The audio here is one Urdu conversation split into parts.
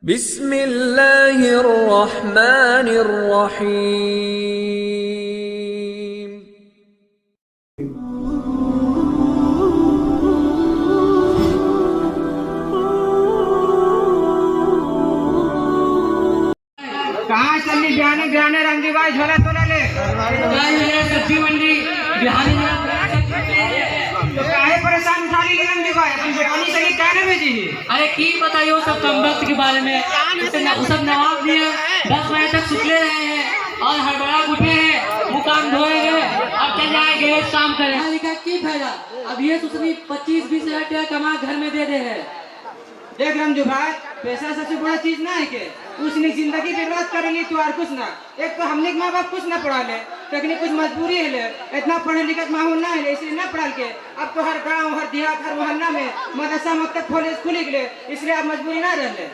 بسم اللہ الرحمن الرحیم۔ کہاں چلی بہانے رنگی بھائی جھولا تو لے سبزی منڈی بہانے تو کاہے پریشان اٹھا لی رنگی بھائی اپنی جوانی سے کہنے بھیجی ہے؟ ارے کی بتائیے وہ سب کم وقت کے بارے میں، سب نواب دیے 10 بجے تک سکلے رہے ہیں اور ہڑبڑا اٹھے ہیں، مکان دھوئے گے، اب چل جائیں گے کام کریں کی فائدہ، اب یہ سسنی 25-20 ہزار ٹکا کما گھر میں دے دے ہے۔ دیکھ رمجو بھائی، پیسہ سب سے بڑا چیز نہ ہے کہ اس نے زندگی برباد کر لی تو اور کچھ نہ، ایک تو ہم نے ماں باپ کچھ نہ پڑھا لے، تکنیک کچھ مجبوری ہے لے، اتنا پڑھے لکھت ماحول نہ ہے اس لیے نہ پڑھا کے، اب تو ہر گاؤں ہر دیہات ہر محلہ میں مدرسہ مکتب کھلی گئے، اس لیے اب مجبوری نہ رہ لے۔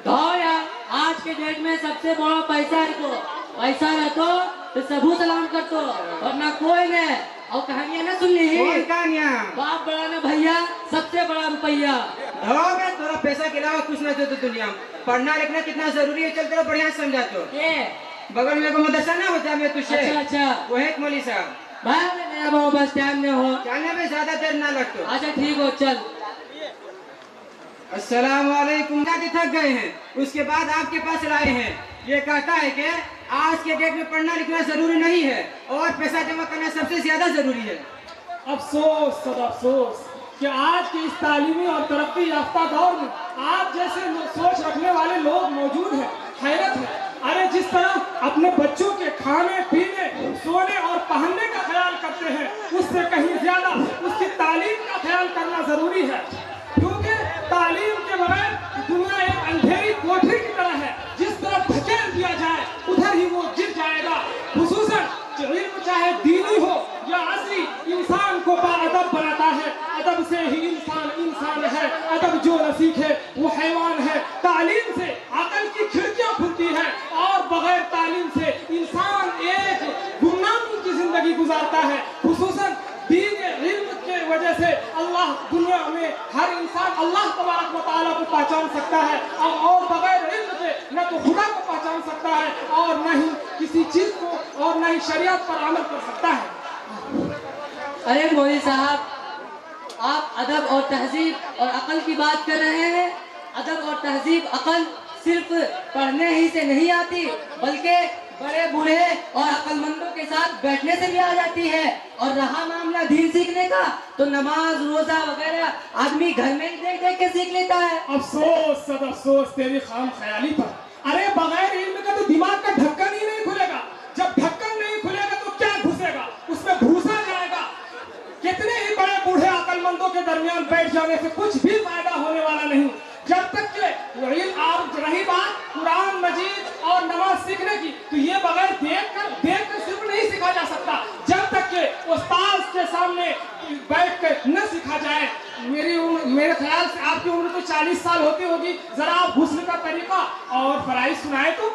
یار آج کے ڈیٹ میں سب سے بڑا پیسہ ہے، تو پیسہ رہتو تو سبو سلام کرتو ورنہ کوئی نہیں۔ اور کہانیاں نہ سن لی کہانیاں باپ بڑا نہ بھیا سب سے بڑا روپیہ، تھوڑا پیسہ کے علاوہ کچھ نہ جو تو دنیا میں پڑھنا لکھنا کتنا ضروری ہے، چل تیرا بڑھیا سمجھا تو بغل میں کوئی مدرسہ نہ ہوتا میں تجھے اچھا وہ ہے مولوی صاحب بھائی میرا بہو بس ٹائم میں ہو، جانے میں زیادہ دیر نہ لگتا۔ اچھا ٹھیک ہو چل۔ السلام علیکم، تھک گئے ہیں اس کے بعد آپ کے پاس لائے ہیں، یہ کہتا ہے کہ آج کے ڈیٹ میں پڑھنا لکھنا ضروری نہیں ہے اور پیسہ جمع کرنا سب سے زیادہ ضروری ہے۔ افسوس سب افسوس کہ آج کے اس تعلیمی اور ترقی یافتہ دور میں آپ جیسے سوچ رکھنے والے لوگ موجود ہیں، حیرت ہے۔ ارے جس طرح اپنے بچوں کے کھانے پینے سونے اور پہننے کا خیال کرتے ہیں اس سے کہیں زیادہ اس کی تعلیم کا خیال کرنا ضروری ہے، کیونکہ تعلیم کے بغیر دنیا ایک اندھیری کوٹھی کی طرح ہے، جس طرف دھکیل دیا جائے ادھر ہی وہ گر جائے گا۔ خصوصاً علم چاہے دینی ہو یا عصری انسان کو باادب بناتا ہے، ادب سے ہی انسان ہے، ادب جو نہ سیکھے وہ حیوان ہے۔ تعلیم سے عقل کی کھڑکیاں کھلتی ہیں اور بغیر تعلیم سے انسان ایک گمنامی کی زندگی گزارتا ہے۔ خصوصاً دین علم کے وجہ سے اللہ دنیا میں ہر انسان اللہ تبارک و تعالیٰ کو پہچان سکتا ہے، اور بغیر علم کے نہ تو خدا کو پہچان سکتا ہے اور نہ ہی کسی چیز کو اور نہ ہی شریعت پر عمل کر سکتا ہے۔ ارے مولوی صاحب، آپ ادب اور تہذیب اور عقل کی بات کر رہے ہیں۔ ادب اور تہذیب عقل صرف پڑھنے ہی سے نہیں آتی بلکہ بڑے بوڑھے اور عقل مندوں کے ساتھ بیٹھنے سے بھی آ جاتی ہے، اور رہا معاملہ دین سیکھنے کا تو نماز روزہ وغیرہ آدمی گھر میں ہی دیکھ کے سیکھ لیتا ہے۔ افسوس سب افسوس تیری خام خیالی پر۔ ارے بغیر علم کا تو دماغ کا ڈھکن ہی نہیں کھلے گا، جب ڈھکن نہیں کھلے گا تو کیا گھسے گا، اس میں گھسا جائے گا۔ کتنے ہی بڑے بوڑھے عقل مندوں کے درمیان بیٹھ جانے سے کچھ بھی فائدہ ہونے والا نہیں، جب تک کہ علم اور رہی بات قرآن مجید اور نماز سیکھنے کی تو یہ بغیر دیکھ کر صرف نہیں سیکھا جا سکتا، جب تک کہ استاد کے سامنے بیٹھ کر نہ سیکھا جائے۔ میرے خیال سے آپ کی عمر تو 40 سال ہوتی ہوگی، ذرا آپ غسل کا طریقہ اور فرائض سنائے تو۔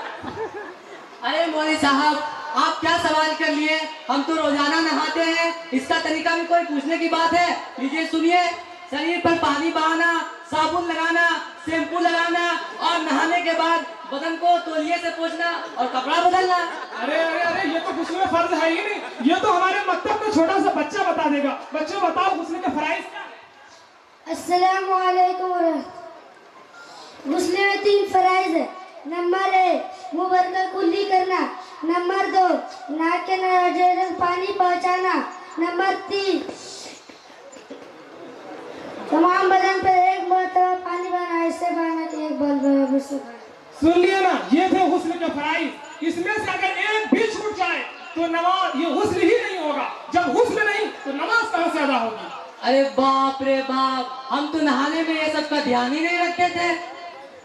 ارے مولوی صاحب، آپ کیا سوال کر لیے، ہم تو روزانہ نہاتے ہیں، اس کا طریقہ بھی کوئی پوچھنے کی بات ہے؟ لیجیے سنیے، شریر پر پانی بہانا، صابن لگانا، شیمپو لگانا اور نہانے کے بعد بدن کو تولیے سے پوچھنا اور کپڑا بدلنا۔ ارے یہ تو غسل میں فرض ہے ہی نہیں، یہ تو ہمارے مکتب میں چھوٹا سا بچہ بتا دے گا۔ بچوں بتاؤ غسل کے فرائض کیا؟ السلام علیکم ورحمۃ۔ غسل میں 3 فرائض ہے۔ نمبر 1 منہ بھر کر کلی کرنا، نمبر 2 ناک کے ناجے تک پانی پہنچانا، نمبر 3 تمام بدن پر ایک مرتبہ پانی بہانا، ایسے بہانا کہ ایک بال برابر سے بہانا۔ سن لیا نا، یہ تھے غسل کے فرائض، اس میں سے اگر ایک بھی چھوٹ جائے تو نماز یہ غسل ہی نہیں ہوگا، جب غسل نہیں تو نماز کہاں سے ادا ہوگی؟ ارے باپ رے باپ، ہم تو نہانے میں یہ سب کا دھیان ہی نہیں رکھتے تھے۔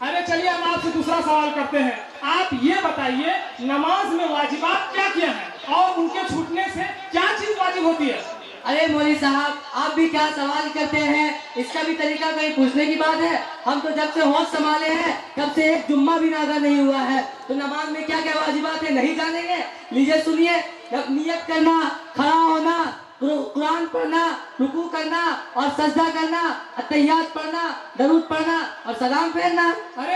ارے چلیے ہم آپ سے دوسرا سوال کرتے ہیں، آپ یہ بتائیے نماز میں واجبات کیا کیا ہیں اور ان کے چھوٹنے سے کیا چیز واجب ہوتی ہے؟ ارے مولوی صاحب، آپ بھی کیا سوال کرتے ہیں، اس کا بھی طریقہ کہیں پوچھنے کی بات ہے؟ ہم تو جب سے ہوش سنبھالے ہیں تب سے ایک جمعہ بھی نازل نہیں ہوا ہے، تو نماز میں کیا کیا واجبات ہیں نہیں جانیں گے؟ لیجیے سنیے، نیت کرنا، کھڑا ہونا، قرآن پڑھنا، رکوع کرنا اور سجدہ کرنا، اتحیات پڑھنا، درود پڑھنا اور سلام پھیرنا۔ ارے